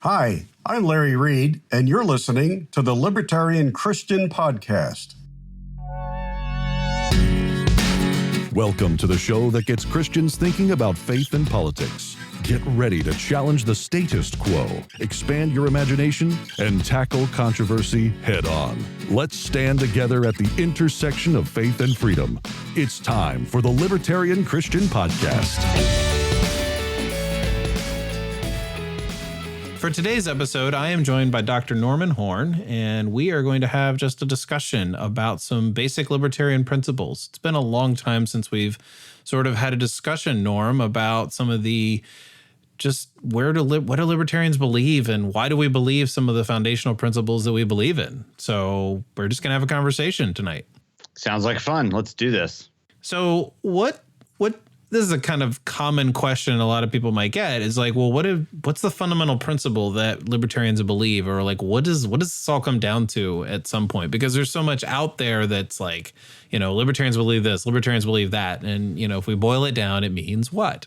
Hi, I'm Larry Reed, and you're listening to the Libertarian Christian Podcast. Welcome to the show that gets Christians thinking about faith and politics. Get ready to challenge the status quo, expand your imagination, and tackle controversy head on. Let's stand together at the intersection of faith and freedom. It's time for the Libertarian Christian Podcast. For today's episode, I am joined by Dr. Norman Horn, and we are going to have just a discussion about some basic libertarian principles. It's been a long time since we've sort of had a discussion, Norm, about some of the just what do libertarians believe and why do we believe some of the foundational principles that we believe in. So we're just going to have a conversation tonight. Sounds like fun. Let's do this. So what this is a kind of common question a lot of people might get is like, well, what's the fundamental principle that libertarians believe? Or like, what does this all come down to at some point? Because there's so much out there that's like, you know, libertarians believe this, libertarians believe that. And, you know, if we boil it down, it means what?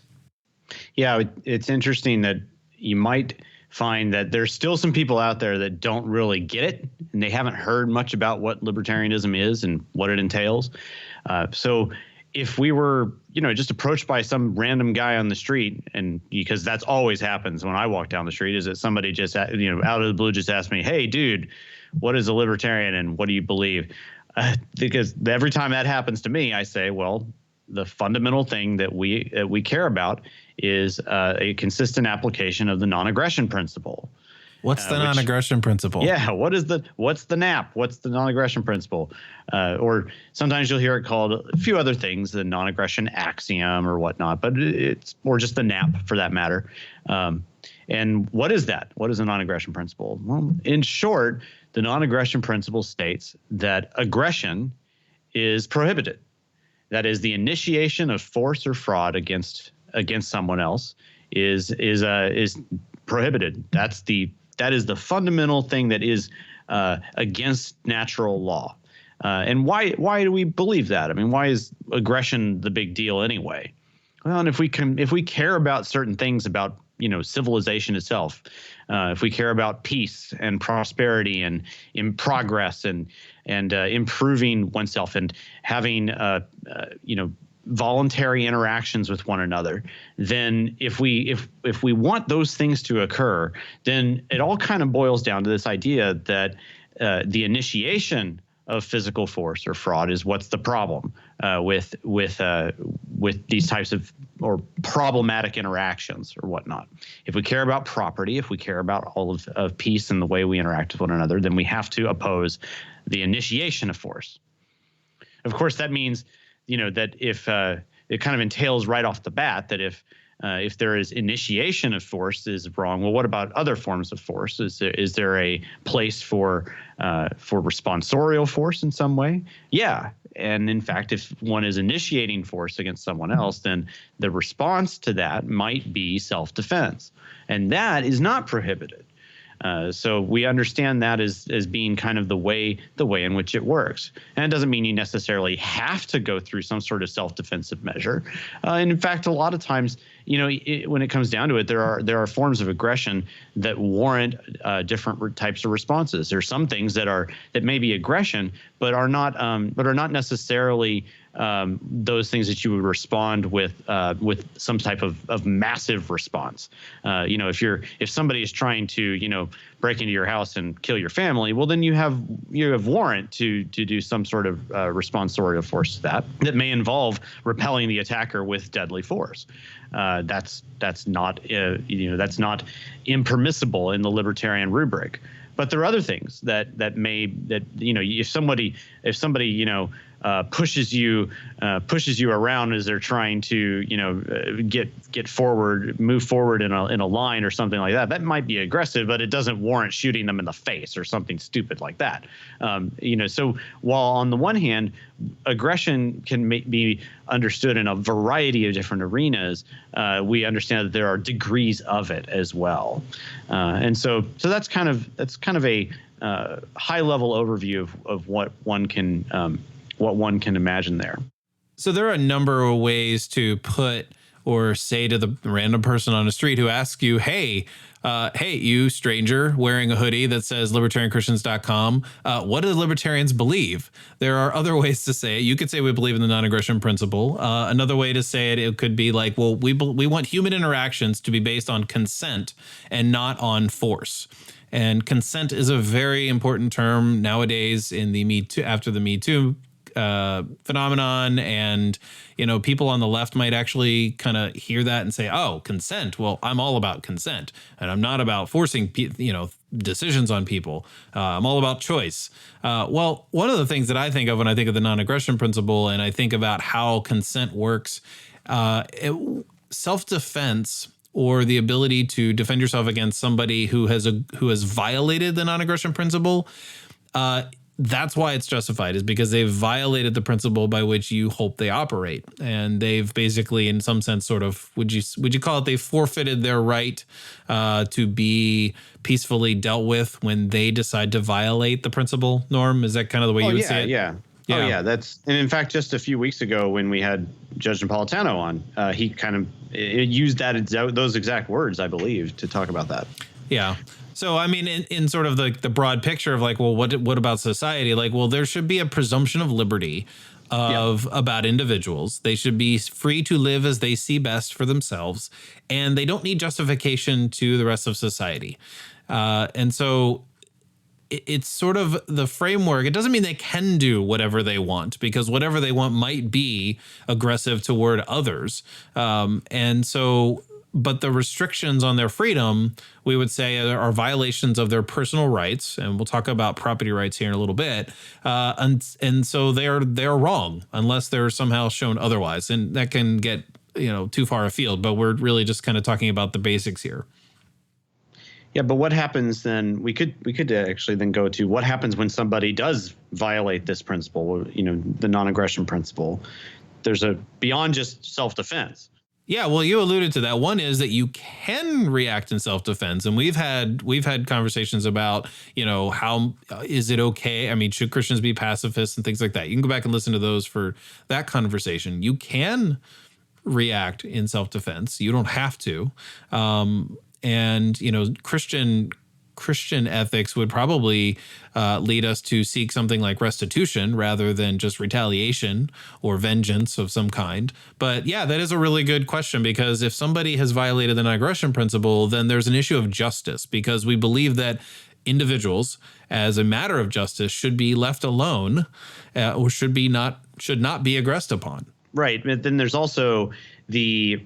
Yeah, it's interesting that you might find that there's still some people out there that don't really get it, and they haven't heard much about what libertarianism is and what it entails. So if we were, you know, just approached by some random guy on the street, and because that's always happens when I walk down the street, is that somebody just, you know, out of the blue just asked me, hey, dude, what is a libertarian and what do you believe? Because every time that happens to me, I say, well, the fundamental thing that we care about is a consistent application of the non-aggression principle. What's the non-aggression principle? Yeah, what's the NAP? What's the non-aggression principle? Or sometimes you'll hear it called a few other things, the non-aggression axiom or whatnot, but or just the NAP for that matter. And what is that? What is a non-aggression principle? Well, in short, the non-aggression principle states that aggression is prohibited. That is, the initiation of force or fraud against someone else is prohibited. That is the fundamental thing that is against natural law. And why do we believe that? I mean, why is aggression the big deal anyway? Well, and if we care about certain things about, you know, civilization itself, if we care about peace and prosperity and in progress and improving oneself and having you know, voluntary interactions with one another, then if we want those things to occur, then it all kind of boils down to this idea that the initiation of physical force or fraud is what's the problem with these types of or problematic interactions or whatnot. If we care about property, if we care about all of peace and the way we interact with one another, then we have to oppose the initiation of force. Of course, that means, you know, that if it kind of entails right off the bat that if there is initiation of force is wrong, well, what about other forms of force? Is there a place for responsorial force in some way? Yeah. And in fact, if one is initiating force against someone else, then the response to that might be self-defense. And that is not prohibited. So we understand that as being kind of the way in which it works. And it doesn't mean you necessarily have to go through some sort of self-defensive measure. And in fact, a lot of times, you know, when it comes down to it, there are forms of aggression that warrant different types of responses. There are some things that may be aggression, but are not necessarily those things that you would respond with some type of massive response. You know, if somebody is trying to, you know, break into your house and kill your family, well, then you have warrant to do some sort of responsorial force to that may involve repelling the attacker with deadly force. That's not that's not impermissible in the libertarian rubric. But there are other things that you know, if somebody you know pushes you around as they're trying to, you know, move forward in a line or something like that, that might be aggressive, but it doesn't warrant shooting them in the face or something stupid like that. You know, so while on the one hand, aggression can be understood in a variety of different arenas, we understand that there are degrees of it as well. And so that's kind of a high level overview of what one can imagine there. So there are a number of ways to put or say to the random person on the street who asks you, hey, hey, you stranger wearing a hoodie that says libertarianchristians.com, what do libertarians believe? There are other ways to say it. You could say we believe in the non-aggression principle. Another way to say it could be like, well, we want human interactions to be based on consent and not on force. And consent is a very important term nowadays in the after the Me Too phenomenon. And, people on the left might actually kind of hear that and say, oh, consent. Well, I'm all about consent and I'm not about forcing, decisions on people. I'm all about choice. Well, one of the things that I think of when I think of the non-aggression principle and I think about how consent works, self-defense or the ability to defend yourself against somebody who has violated the non-aggression principle, that's why it's justified, is because they've violated the principle by which you hope they operate. And they've basically, in some sense, sort of, would you call it, they forfeited their right to be peacefully dealt with when they decide to violate the principle, Norm? Is that kind of the way you would say it? Yeah. Oh, yeah. And in fact, just a few weeks ago when we had Judge Napolitano on, he kind of used those exact words, I believe, to talk about that. Yeah. So, I mean, in sort of the broad picture of like, well, what about society? Like, well, there should be a presumption of liberty about individuals. They should be free to live as they see best for themselves, and they don't need justification to the rest of society. And so it's sort of the framework. It doesn't mean they can do whatever they want, because whatever they want might be aggressive toward others. But the restrictions on their freedom, we would say, are violations of their personal rights, and we'll talk about property rights here in a little bit. And so they're wrong unless they're somehow shown otherwise, and that can get too far afield. But we're really just kind of talking about the basics here. Yeah, but what happens then? We could actually then go to what happens when somebody does violate this principle. The non-aggression principle. There's beyond just self-defense. Yeah, well, you alluded to that. One is that you can react in self-defense, and we've had conversations about, how is it okay? I mean, should Christians be pacifists and things like that? You can go back and listen to those for that conversation. You can react in self-defense. You don't have to. Christian ethics would probably lead us to seek something like restitution rather than just retaliation or vengeance of some kind. But yeah, that is a really good question, because if somebody has violated the non-aggression principle, then there's an issue of justice, because we believe that individuals, as a matter of justice, should be left alone or should not be aggressed upon. Right. But then there's also the,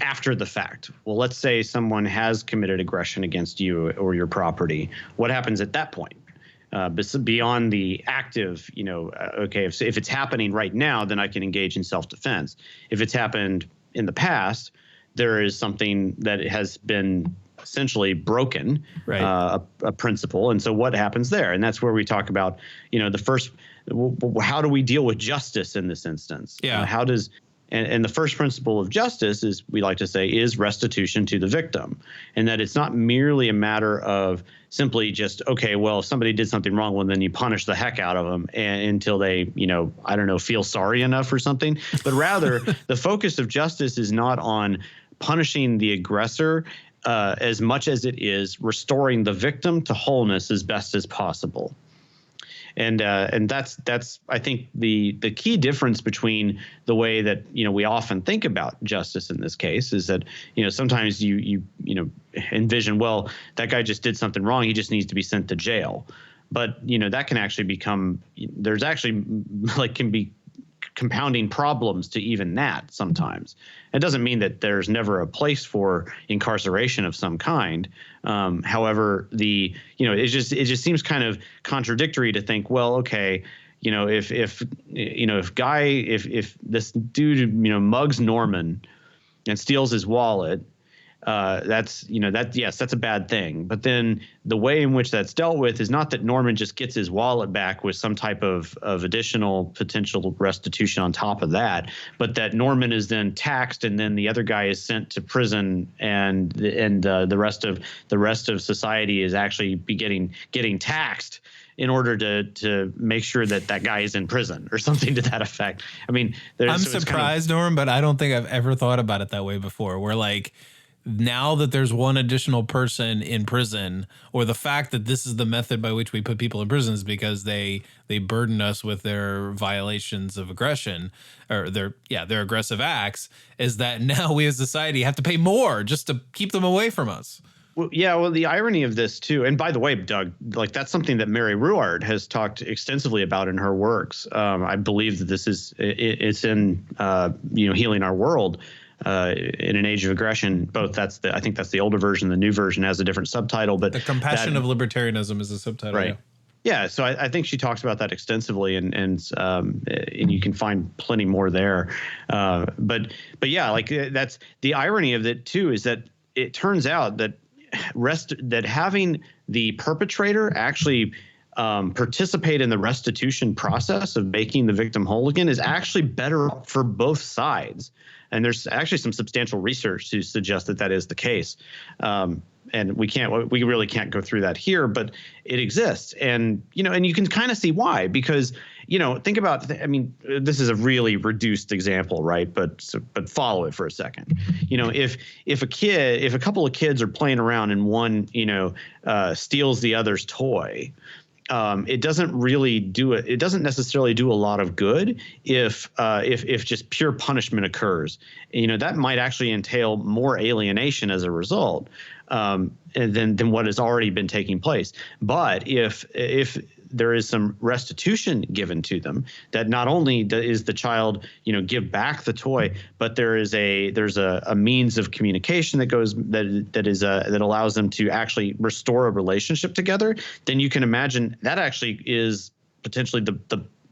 after the fact. Well, let's say someone has committed aggression against you or your property. What happens at that point? Beyond the active, okay, if it's happening right now, then I can engage in self-defense. If it's happened in the past, there is something that has been essentially broken, right. A principle. And so what happens there? And that's where we talk about, how do we deal with justice in this instance? Yeah. And the first principle of justice is, we like to say, is restitution to the victim. And that it's not merely a matter of simply just, okay, well, if somebody did something wrong, well, then you punish the heck out of them until they, feel sorry enough or something. But rather, the focus of justice is not on punishing the aggressor as much as it is restoring the victim to wholeness as best as possible. And that's I think the key difference between the way that we often think about justice in this case is that sometimes you envision, well, that guy just did something wrong, he just needs to be sent to jail. But that can actually become, there's actually can be compounding problems to even that sometimes. It doesn't mean that there's never a place for incarceration of some kind. However, it just seems kind of contradictory to think, well, okay, if this dude mugs Norman and steals his wallet, that's a bad thing. But then the way in which that's dealt with is not that Norman just gets his wallet back with some type of additional potential restitution on top of that, but that Norman is then taxed, and then the other guy is sent to prison, and the rest of society is actually getting taxed in order to make sure that guy is in prison or something to that effect. I mean, I'm surprised, Norm, but I don't think I've ever thought about it that way before. Where now that there's one additional person in prison, or the fact that this is the method by which we put people in prisons because they burden us with their violations of aggression or their aggressive acts, is that now we as society have to pay more just to keep them away from us. Well, yeah, well, the irony of this too, and by the way, Doug, like that's something that Mary Ruwart has talked extensively about in her works. I believe that it's in Healing Our World. In an Age of Aggression, I think that's the older version. The new version has a different subtitle, but The Compassion of Libertarianism is the subtitle. Right. Yeah. So I think she talks about that extensively, and you can find plenty more there. But yeah, like that's the irony of it too, is that it turns out that having the perpetrator actually participate in the restitution process of making the victim whole again is actually better for both sides. And there's actually some substantial research to suggest that is the case. And we really can't go through that here, but it exists. And you can kind of see why, because, think about, this is a really reduced example, right? But follow it for a second. If a couple of kids are playing around and one, steals the other's toy, it doesn't necessarily do a lot of good if just pure punishment occurs. That might actually entail more alienation as a result than what has already been taking place. But if there is some restitution given to them, that not only is the child, give back the toy, but there's a means of communication that allows them to actually restore a relationship together, then you can imagine that actually is potentially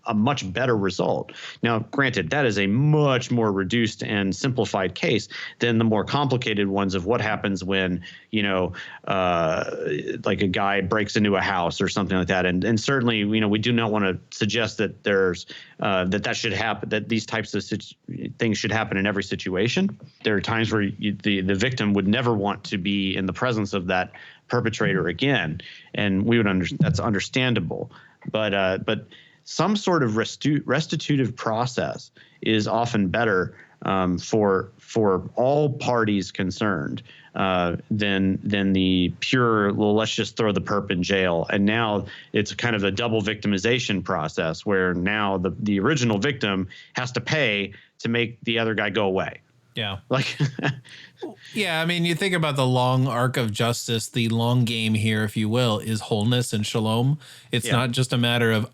a much better result. Now, granted, that is a much more reduced and simplified case than the more complicated ones of what happens when, like a guy breaks into a house or something like that. And certainly, we do not want to suggest that there's that should happen, that these types of things should happen in every situation. There are times where the victim would never want to be in the presence of that perpetrator again, and we would that's understandable. But some sort of restitutive process is often better for all parties concerned than the pure, well, let's just throw the perp in jail. And now it's kind of a double victimization process where now the original victim has to pay to make the other guy go away. Yeah. Like, yeah. You think about the long arc of justice, the long game here, if you will, is wholeness and shalom. It's not just a matter of,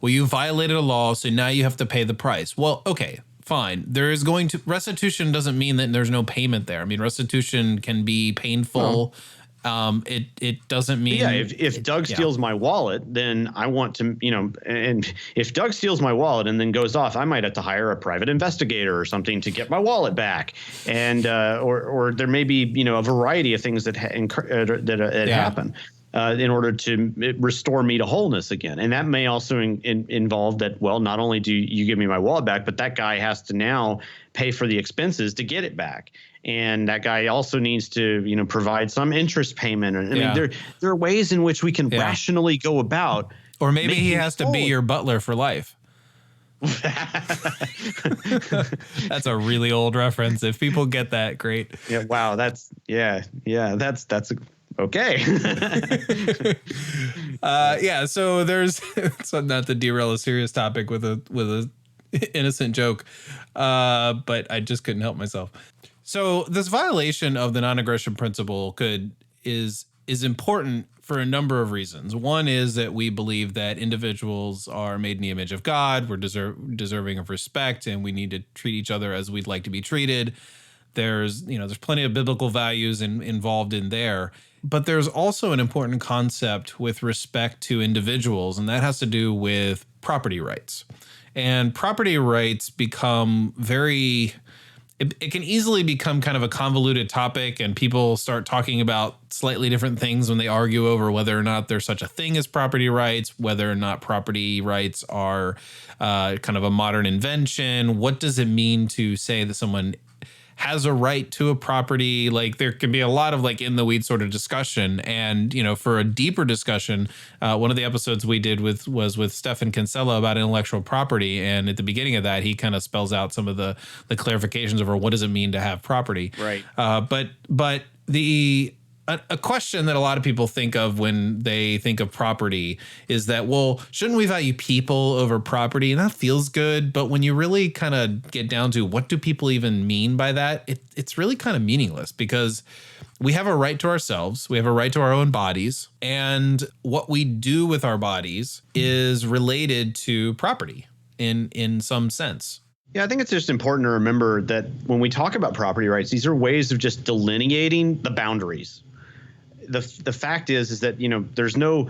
you violated a law, so now you have to pay the price. Well, okay, fine. Restitution doesn't mean that there's no payment there. Restitution can be painful. It doesn't mean. Yeah, if Doug steals my wallet, then I want to, and if Doug steals my wallet and then goes off, I might have to hire a private investigator or something to get my wallet back, and or there may be a variety of things that happen in order to restore me to wholeness again, and that may also involve that. Well, not only do you give me my wallet back, but that guy has to now pay for the expenses to get it back. And that guy also needs to, provide some interest payment. I mean, there are ways in which we can rationally go about. Or maybe he has to be your butler for life. That's a really old reference. If people get that, great. Yeah. Wow. That's okay. So there's so not to derail a serious topic with a innocent joke, but I just couldn't help myself. So this violation of the non-aggression principle is important for a number of reasons. One is that we believe that individuals are made in the image of God. We're deserving of respect, and we need to treat each other as we'd like to be treated. There's plenty of biblical values involved in there. But there's also an important concept with respect to individuals, and that has to do with property rights. And property rights become it can easily become kind of a convoluted topic, and people start talking about slightly different things when they argue over whether or not there's such a thing as property rights, whether or not property rights are kind of a modern invention. What does it mean to say that someone has a right to a property. Like there can be a lot of like in the weeds sort of discussion. And, you know, for a deeper discussion, one of the episodes we did was with Stefan Kinsella about intellectual property. And at the beginning of that, he kind of spells out some of the clarifications over what does it mean to have property. Right. But a question that a lot of people think of when they think of property is that, well, shouldn't we value people over property? And that feels good. But when you really kind of get down to what do people even mean by that, it's really kind of meaningless, because we have a right to ourselves. We have a right to our own bodies. And what we do with our bodies is related to property in some sense. Yeah, I think it's just important to remember that when we talk about property rights, these are ways of just delineating the boundaries. The fact is that, you know, there's no,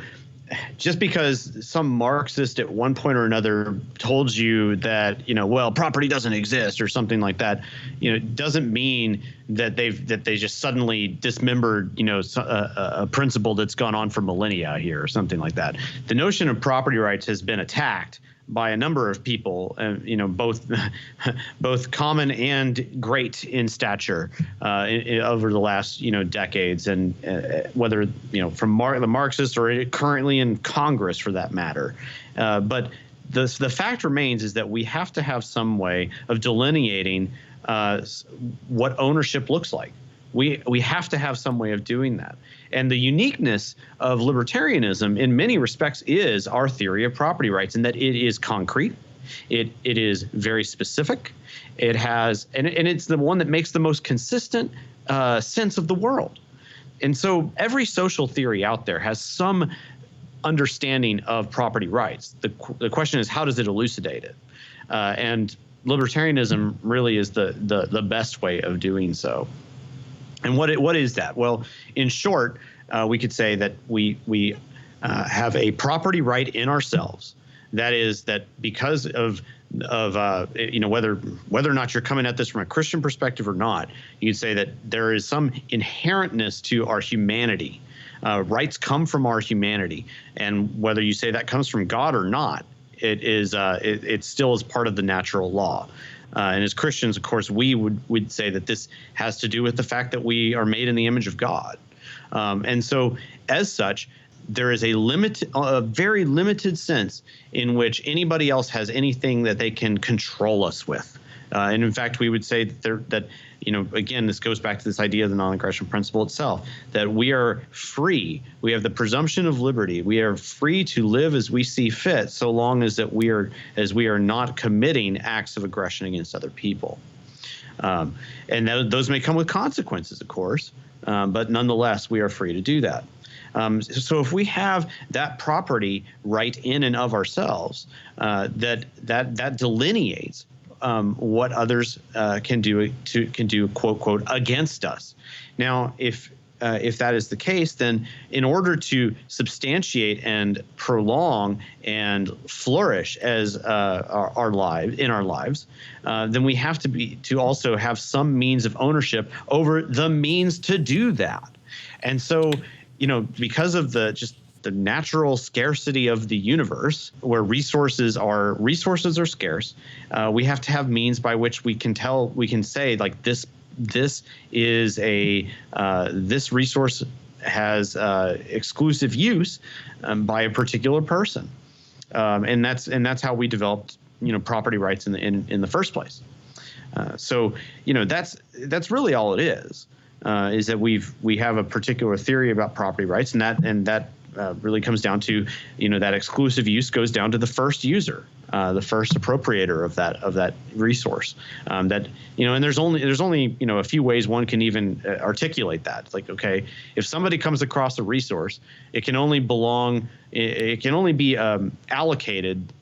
just because some Marxist at one point or another told you that, you know, well, property doesn't exist or something like that, you know, doesn't mean that they just suddenly dismembered, you know, a principle that's gone on for millennia here or something like that. The notion of property rights has been attacked by a number of people, you know, both common and great in stature over the last, you know, decades, and whether, you know, from the Marxists or currently in Congress for that matter. But the fact remains is that we have to have some way of delineating what ownership looks like. We have to have some way of doing that. And the uniqueness of libertarianism in many respects is our theory of property rights, in that it is concrete. It is very specific. It has, and it's the one that makes the most consistent sense of the world. And so every social theory out there has some understanding of property rights. The question is, how does it elucidate it? And libertarianism really is the best way of doing so. And what is that? Well, in short, we could say that we have a property right in ourselves. That is, that because of you know, whether or not you're coming at this from a Christian perspective or not, you could say that there is some inherentness to our humanity. Rights come from our humanity, and whether you say that comes from God or not, it still is part of the natural law. And as Christians, of course, we would say that this has to do with the fact that we are made in the image of God. And so as such, there is a very limited sense in which anybody else has anything that they can control us with. And in fact, we would say that you know, again, this goes back to this idea of the non-aggression principle itself, that we are free. We have the presumption of liberty. We are free to live as we see fit, so long as we are not committing acts of aggression against other people. And those may come with consequences, of course, but nonetheless, we are free to do that. So if we have that property right in and of ourselves, that delineates what others can do, quote, quote, against us. Now, if that is the case, then in order to substantiate and prolong and flourish as our lives, then we have to also have some means of ownership over the means to do that. And so, you know, because of the natural scarcity of the universe, where resources are scarce, we have to have means by which we can say, like, this is this resource has exclusive use by a particular person, and that's how we developed, you know, property rights in the first place. So, you know, that's really all it is that we have a particular theory about property rights, and that really comes down to, you know, that exclusive use goes down to the first user, the first appropriator of that resource. That, you know, and there's only you know, a few ways one can even articulate that. It's like, okay, if somebody comes across a resource, it can only be allocated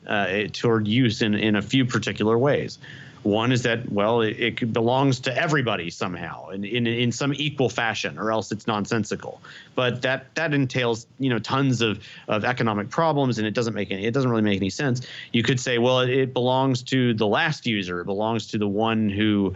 toward use in a few particular ways. One is that, well, it belongs to everybody somehow in some equal fashion, or else it's nonsensical. But that entails, you know, tons of economic problems, and it doesn't really make any sense. You could say, well, it belongs to the last user. It belongs to the one who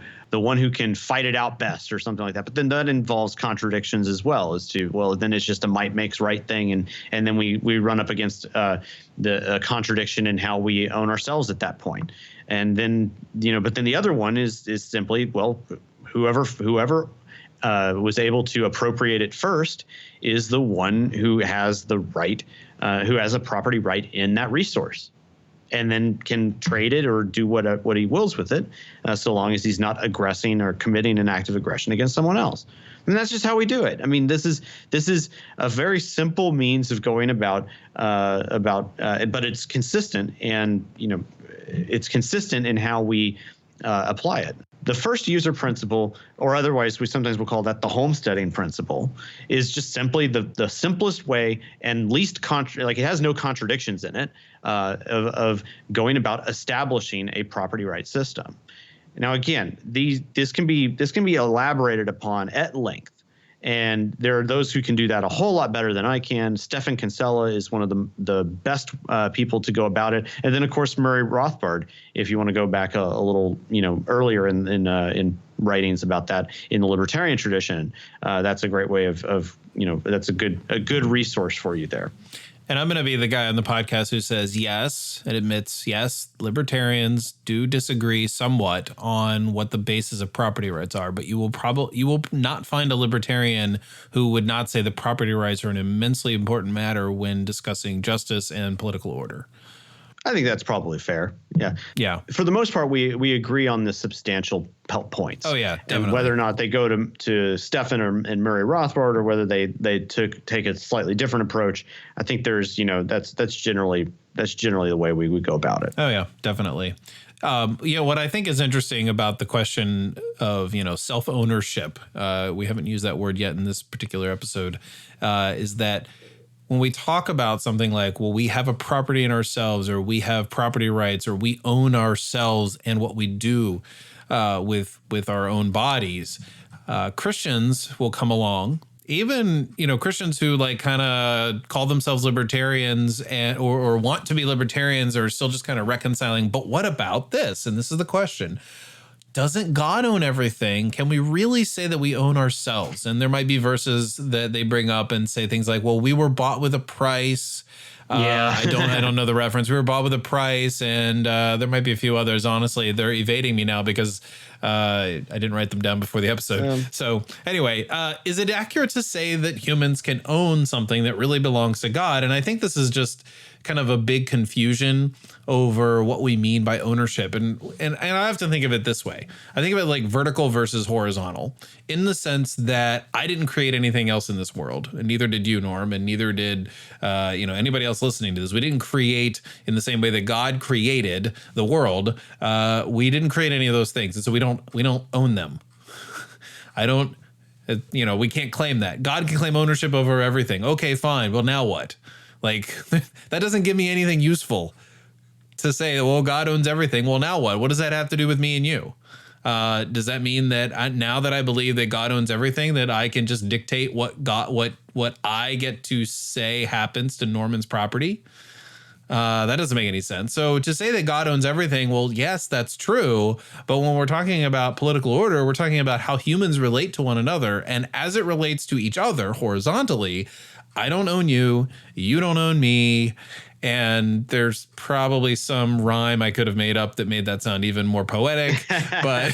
can fight it out best, or something like that. But then that involves contradictions as well, as to, well, then it's just a might makes right thing, and then we run up against the contradiction in how we own ourselves at that point. And then, you know, but then the other one is simply, well, whoever was able to appropriate it first is the one who has the right, who has a property right in that resource, and then can trade it or do what he wills with it, so long as he's not aggressing or committing an act of aggression against someone else. And that's just how we do it. I mean, this is a very simple means of going about, but it's consistent, and it's consistent in how we apply it. The first user principle, or otherwise we sometimes will call that the homesteading principle, is just simply the simplest way and least it has no contradictions in it, of going about establishing a property right system. Now, again, this can be elaborated upon at length, and there are those who can do that a whole lot better than I can. Stephan Kinsella is one of the best people to go about it, and then of course Murray Rothbard, if you want to go back a little earlier in writings about that in the libertarian tradition. That's a great way of that's a good resource for you there. And I'm going to be the guy on the podcast who says yes and admits, yes, libertarians do disagree somewhat on what the basis of property rights are, but you will not find a libertarian who would not say that property rights are an immensely important matter when discussing justice and political order. I think that's probably fair. Yeah. Yeah. For the most part, we agree on the substantial points. Oh, yeah, definitely. And whether or not they go to Stephan and Murray Rothbard, or whether they take a slightly different approach, I think there's that's generally the way we would go about it. Oh, yeah, definitely. What I think is interesting about the question of, self-ownership, we haven't used that word yet in this particular episode, is that when we talk about something like, well, we have a property in ourselves, or we have property rights, or we own ourselves and what we do with our own bodies, Christians will come along. Even, Christians who kind of call themselves libertarians or want to be libertarians are still just kind of reconciling. But what about this? And this is the question. Doesn't God own everything? Can we really say that we own ourselves? And there might be verses that they bring up and say things like, well, we were bought with a price. I don't know the reference. We were bought with a price, and there might be a few others. Honestly, they're evading me now because I didn't write them down before the episode. So anyway, is it accurate to say that humans can own something that really belongs to God? And I think this is just kind of a big confusion over what we mean by ownership. And I have to think of it this way. I think of it like vertical versus horizontal, in the sense that I didn't create anything else in this world, and neither did you, Norm, and neither did anybody else listening to this. We didn't create in the same way that God created the world. We didn't create any of those things, and so we don't own them. We can't claim that. God can claim ownership over everything. Okay, fine. Well, now what? That doesn't give me anything useful to say, well, God owns everything. Well, now what? What does that have to do with me and you? Does that mean that now that I believe that God owns everything, that I can just dictate what I get to say happens to Norman's property? That doesn't make any sense. So to say that God owns everything, well, yes, that's true. But when we're talking about political order, we're talking about how humans relate to one another. And as it relates to each other horizontally, I don't own you, you don't own me, and there's probably some rhyme I could have made up that made that sound even more poetic, but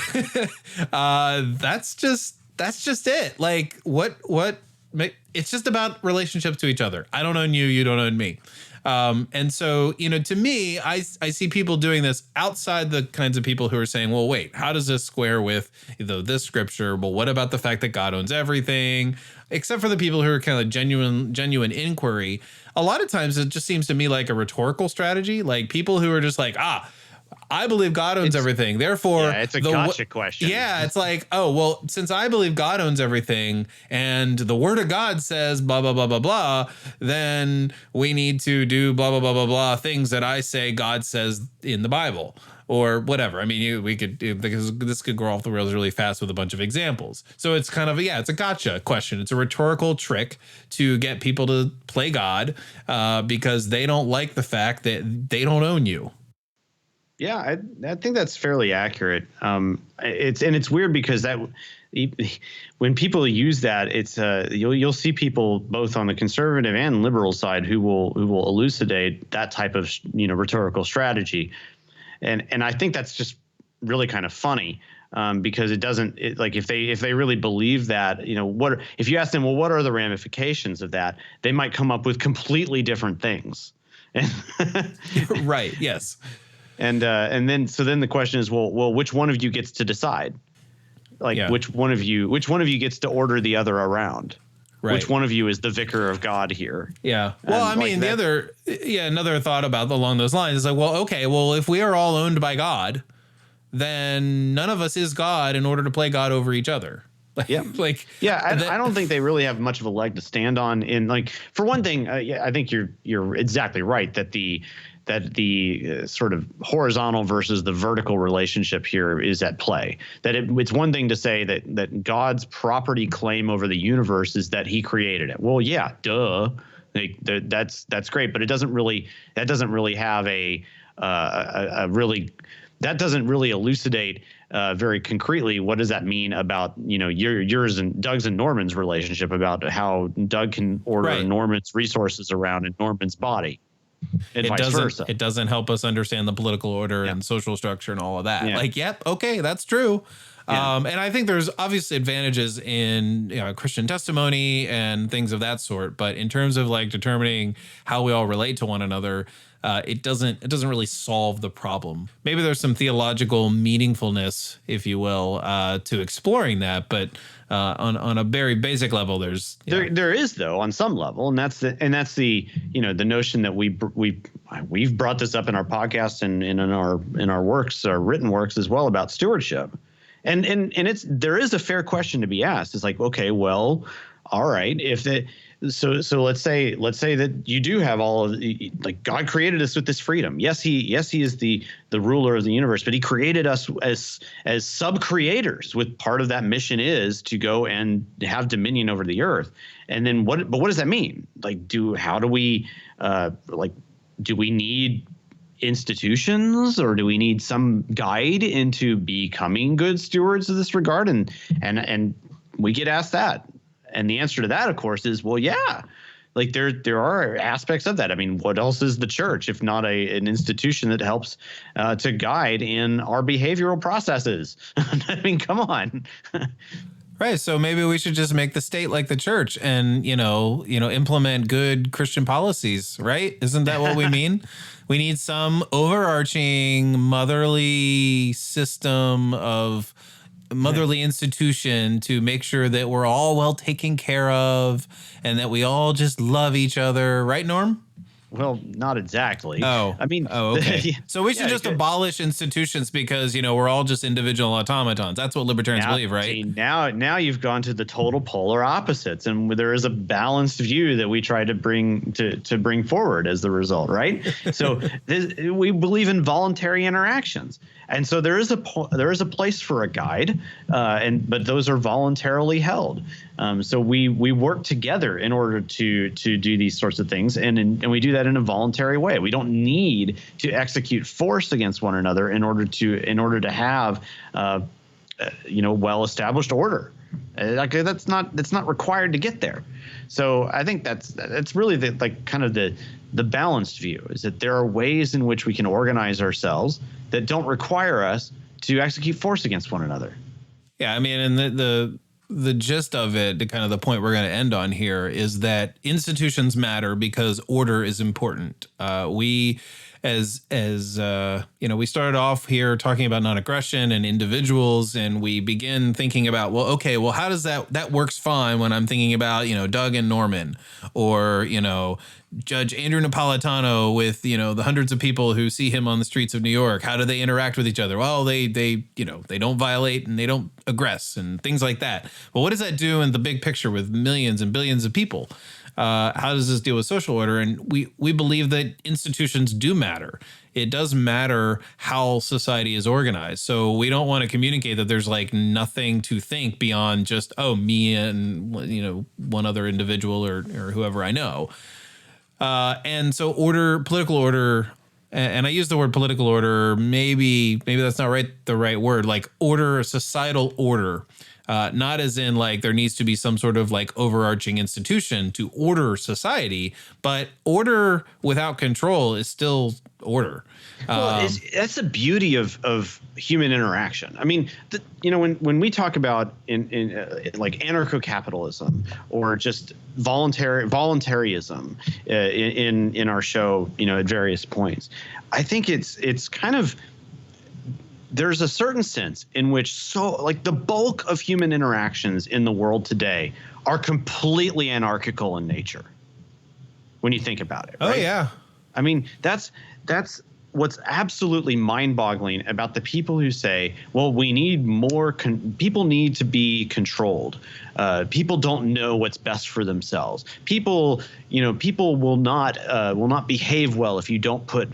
that's just it. It's just about relationships to each other. I don't own you, you don't own me. And so, to me, I see people doing this outside the kinds of people who are saying, well, wait, how does this square with this scripture? Well, what about the fact that God owns everything? Except for the people who are kind of genuine inquiry. A lot of times it just seems to me like a rhetorical strategy, like people who are just like, I believe God owns everything. Therefore, it's a gotcha question. Yeah, it's like, oh, well, since I believe God owns everything and the word of God says blah, blah, blah, blah, blah, then we need to do blah, blah, blah, blah, blah, things that I say God says in the Bible or whatever. I mean, because this could go off the rails really fast with a bunch of examples. So it's kind of, it's a gotcha question. It's a rhetorical trick to get people to play God because they don't like the fact that they don't own you. Yeah, I think that's fairly accurate. It's weird because when people use that, it's you'll see people both on the conservative and liberal side who will elucidate that type of rhetorical strategy, and I think that's just really kind of funny. because like if they really believe that, if you ask them, well, what are the ramifications of that? They might come up with completely different things. Right. Yes. And then the question is, well, which one of you gets to decide? Like which one of you gets to order the other around? Right. Which one of you is the vicar of God here? Yeah. Well, I mean, another thought along those lines is like, well, okay, well, if we are all owned by God, then none of us is God in order to play God over each other. Yeah. I don't think they really have much of a leg to stand on. For one thing, I think you're exactly right that the sort of horizontal versus the vertical relationship here is at play. That it's one thing to say that God's property claim over the universe is that he created it. Well, yeah, duh. That's great, but that doesn't really have that doesn't really elucidate very concretely what does that mean about yours and Doug's and Norman's relationship, about how Doug can order Norman's resources around in Norman's body. And vice versa. It doesn't help us understand the political order and social structure and all of that. Yeah. Okay, that's true. Yeah. And I think there's obviously advantages in Christian testimony and things of that sort. But in terms of determining how we all relate to one another, it doesn't really solve the problem. Maybe there's some theological meaningfulness, if you will, to exploring that. But on a very basic level, there is, though, on some level, and that's the the notion that we've brought this up in our podcast and in our works, our written works as well, about stewardship, and there is a fair question to be asked. It's like, okay, well, all right, so let's say that you do have all of God created us with this freedom. Yes, he is the ruler of the universe, but he created us as sub-creators, with part of that mission is to go and have dominion over the earth. And then what does that mean? Do we need institutions, or do we need some guide into becoming good stewards of this regard? And we get asked that. And the answer to that, of course, is, well, yeah, there are aspects of that. I mean, what else is the church if not an institution that helps to guide in our behavioral processes? I mean, come on. Right. So maybe we should just make the state like the church and, implement good Christian policies. Right. Isn't that what we mean? We need some overarching motherly system of motherly institution to make sure that we're all well taken care of and that we all just love each other. Right, Norm? Well, not exactly. Oh, I mean, okay. So we should just abolish institutions because, we're all just individual automatons. That's what libertarians believe, right? See, now you've gone to the total polar opposites, and there is a balanced view that we try to bring forward as the result, right? So we believe in voluntary interactions. And so there is a place for a guide, but those are voluntarily held. So we work together in order to do these sorts of things, and we do that in a voluntary way. We don't need to execute force against one another in order to have well-established order. That's not required to get there. So I think that's really the balanced view, is that there are ways in which we can organize ourselves that don't require us to execute force against one another. Yeah, I mean, and the gist of it, kind of the point we're going to end on here, is that institutions matter because order is important. We started off here talking about non-aggression and individuals, and we begin thinking about, how does that works fine when I'm thinking about, Doug and Norman, or, Judge Andrew Napolitano with, the hundreds of people who see him on the streets of New York. How do they interact with each other? Well, they don't violate and they don't aggress and things like that. But what does that do in the big picture with millions and billions of people? How does this deal with social order? And we believe that institutions do matter. It does matter how society is organized. So we don't want to communicate that there's nothing to think beyond just, me and, one other individual or whoever I know. And so political order, and I use the word political order, maybe that's not the right word, order, societal order. Not as in like there needs to be some sort of like overarching institution to order society, but order without control is still order. Well, that's the beauty of human interaction. I mean, when we talk about in like anarcho-capitalism or just voluntarism in our show, at various points, I think it's kind of, there's a certain sense in which like the bulk of human interactions in the world today are completely anarchical in nature. When you think about it, right? Oh yeah. I mean, that's what's absolutely mind-boggling about the people who say, well, we need more people need to be controlled. People don't know what's best for themselves. People will not behave well if you don't put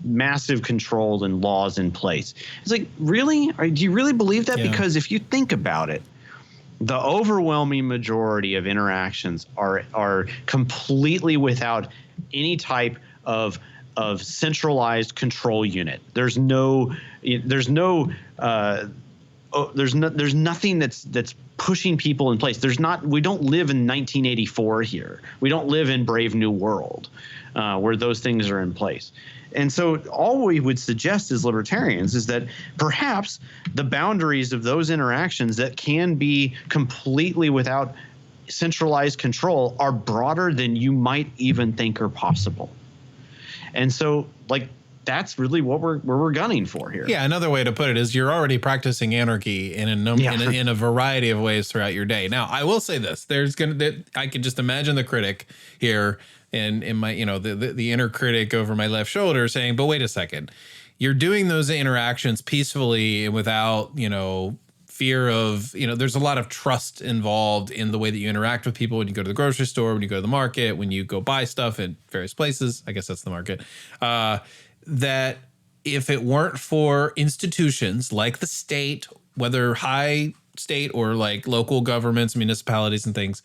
massive control and laws in place. It's like, really? Do you really believe that? Yeah. Because if you think about it, the overwhelming majority of interactions are completely without any type of centralized control unit. There's nothing that's pushing people in place. We don't live in 1984 here. We don't live in Brave New World where those things are in place. And so all we would suggest as libertarians is that perhaps the boundaries of those interactions that can be completely without centralized control are broader than you might even think are possible. And so, like, that's really what we're gunning for here. Yeah, another way to put it is you're already practicing anarchy in a variety of ways throughout your day. Now, I will say this: I can just imagine the critic here and in my the inner critic over my left shoulder saying, "But wait a second, you're doing those interactions peacefully and without fear of there's a lot of trust involved in the way that you interact with people when you go to the grocery store, when you go to the market, when you go buy stuff at various places. I guess that's the market. That if it weren't for institutions like the state, whether high state or like local governments, municipalities and things,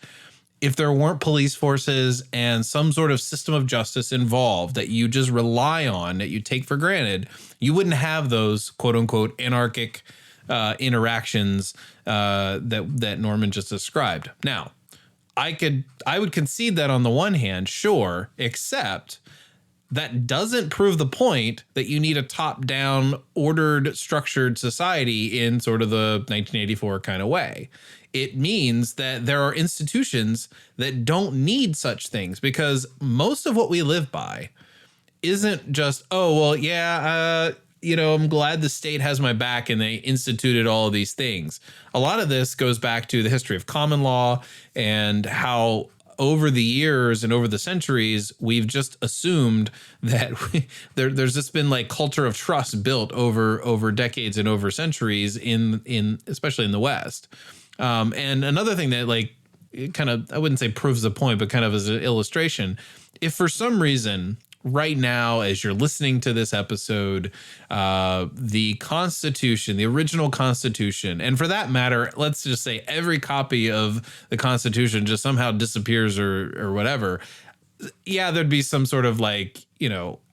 if there weren't police forces and some sort of system of justice involved that you just rely on, that you take for granted, you wouldn't have those quote unquote anarchic interactions that Norman just described. Now, I would concede that on the one hand, sure, except that doesn't prove the point that you need a top-down, ordered, structured society in sort of the 1984 kind of way. It means that there are institutions that don't need such things, because most of what we live by isn't just, oh, well, yeah, I'm glad the state has my back and they instituted all of these things. A lot of this goes back to the history of common law and how over the years and over the centuries, we've just assumed that there's just been like culture of trust built over decades and over centuries in especially in the West. And another thing that like kind of, I wouldn't say proves the point, but kind of as an illustration, if for some reason right now, as you're listening to this episode, the Constitution, the original Constitution, and for that matter, let's just say every copy of the Constitution just somehow disappears or whatever. Yeah, there'd be some sort of like,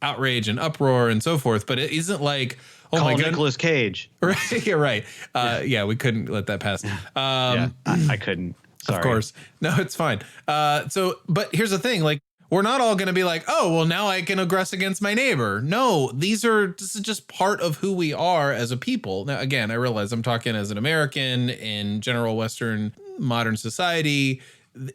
outrage and uproar and so forth. But it isn't like, oh my God, Nicolas Cage. Right. You're right. Yeah, we couldn't let that pass. I couldn't. Sorry. Of course. No, it's fine. But here's the thing, like, we're not all going to be like, oh, well, now I can aggress against my neighbor. No, this is just part of who we are as a people. Now, again, I realize I'm talking as an American in general Western modern society.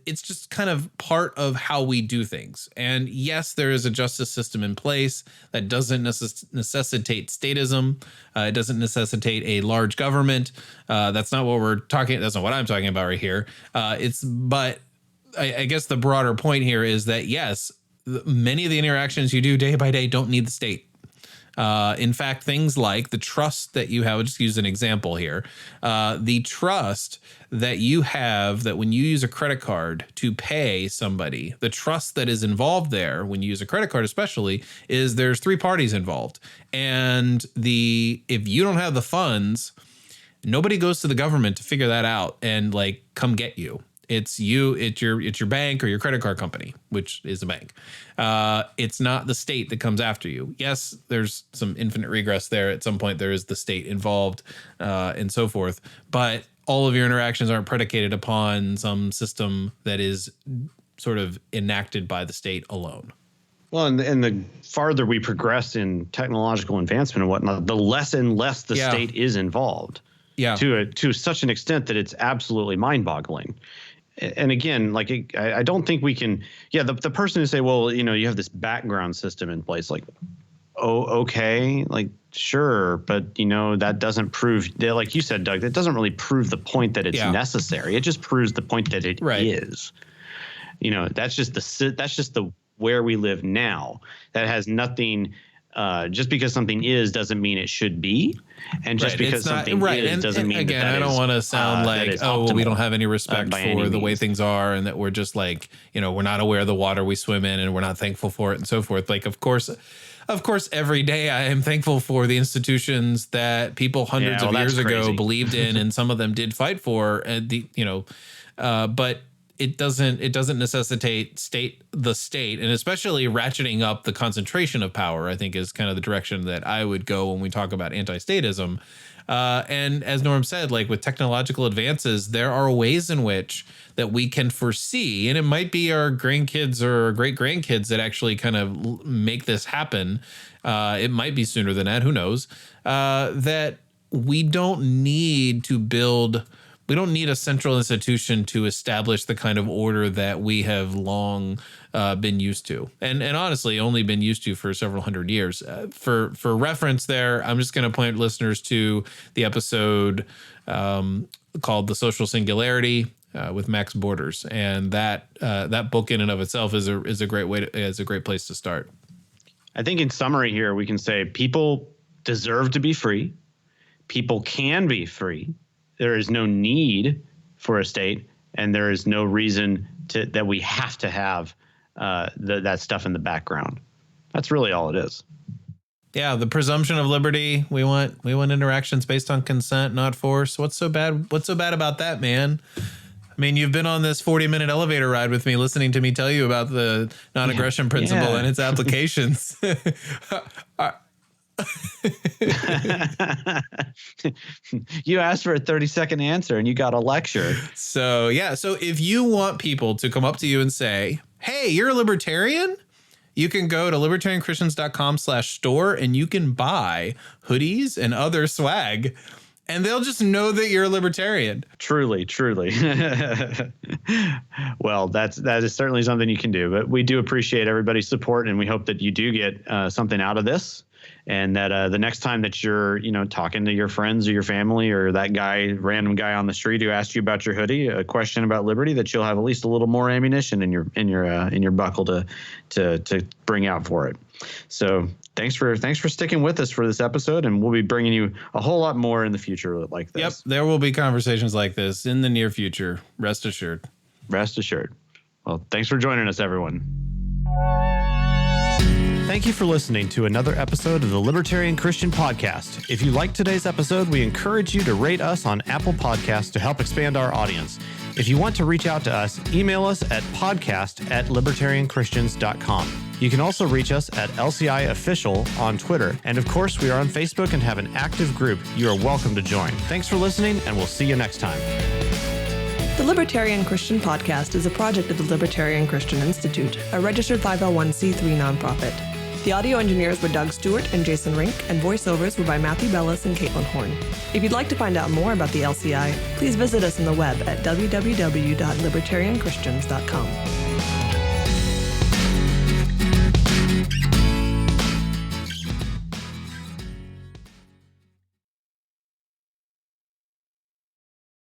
It's just kind of part of how we do things. And yes, there is a justice system in place that doesn't necessitate statism. It doesn't necessitate a large government. That's not what that's not what I'm talking about right here. But I guess the broader point here is that, yes, many of the interactions you do day by day don't need the state. In fact, things like the trust that you have, I'll just use an example here. The trust that you have that when you use a credit card to pay somebody, the trust that is involved there when you use a credit card especially is there's three parties involved. And if you don't have the funds, nobody goes to the government to figure that out and like come get you. It's your bank or your credit card company, which is a bank. It's not the state that comes after you. Yes, there's some infinite regress there. At some point, there is the state involved and so forth. But all of your interactions aren't predicated upon some system that is sort of enacted by the state alone. Well, and the farther we progress in technological advancement and whatnot, the less and less the state is involved. Yeah. To such an extent that it's absolutely mind-boggling. And again, like I don't think we can. Yeah, the person who say, well, you have this background system in place, like, oh, okay, like sure, but that doesn't prove, like you said, Doug, that doesn't really prove the point that it's necessary. It just proves the point that it is. That's just the where we live now. That has nothing. Just because something is doesn't mean it should be, and just because something is doesn't mean again, that I don't want to sound like, oh, well, we don't have any respect for the way things are, and that we're just like, we're not aware of the water we swim in, and we're not thankful for it, and so forth. Like, of course, every day I am thankful for the institutions that people hundreds of years ago believed in, and some of them did fight for, but it doesn't necessitate the state, and especially ratcheting up the concentration of power, I think, is kind of the direction that I would go when we talk about anti-statism. And as Norm said, like with technological advances, there are ways in which that we can foresee, and it might be our grandkids or our great grandkids that actually kind of make this happen. It might be sooner than that. Who knows? That we don't need to build. We don't need a central institution to establish the kind of order that we have long been used to, and honestly only been used to for several hundred years. For reference there, I'm just going to point listeners to the episode called "The Social Singularity" with Max Borders, and that book in and of itself is a great place to start. I think in summary here, we can say people deserve to be free. People can be free. There is no need for a state, and there is no reason that we have to have that stuff in the background. That's really all it is. Yeah, the presumption of liberty. We want interactions based on consent, not force. What's so bad about that, man? I mean, you've been on this 40-minute elevator ride with me, listening to me tell you about the non-aggression principle and its applications. You asked for a 30-second answer and you got a lecture. So if you want people to come up to you and say, hey, you're a libertarian, you can go to libertarianchristians.com/store and you can buy hoodies and other swag, and they'll just know that you're a libertarian. Truly. Well, that is certainly something you can do, but we do appreciate everybody's support, and we hope that you do get something out of this. And that the next time that you're, talking to your friends or your family or that random guy on the street who asked you about your hoodie, a question about liberty, that you'll have at least a little more ammunition in your buckle to bring out for it. So thanks for sticking with us for this episode, and we'll be bringing you a whole lot more in the future like this. Yep, there will be conversations like this in the near future. Rest assured. Well, thanks for joining us, everyone. Thank you for listening to another episode of the Libertarian Christian Podcast. If you liked today's episode, we encourage you to rate us on Apple Podcasts to help expand our audience. If you want to reach out to us, email us at podcast@libertarianchristians.com. You can also reach us at LCI Official on Twitter. And of course, we are on Facebook and have an active group. You are welcome to join. Thanks for listening, and we'll see you next time. The Libertarian Christian Podcast is a project of the Libertarian Christian Institute, a registered 501c3 nonprofit. The audio engineers were Doug Stewart and Jason Rink, and voiceovers were by Matthew Bellis and Caitlin Horn. If you'd like to find out more about the LCI, please visit us on the web at www.libertarianchristians.com.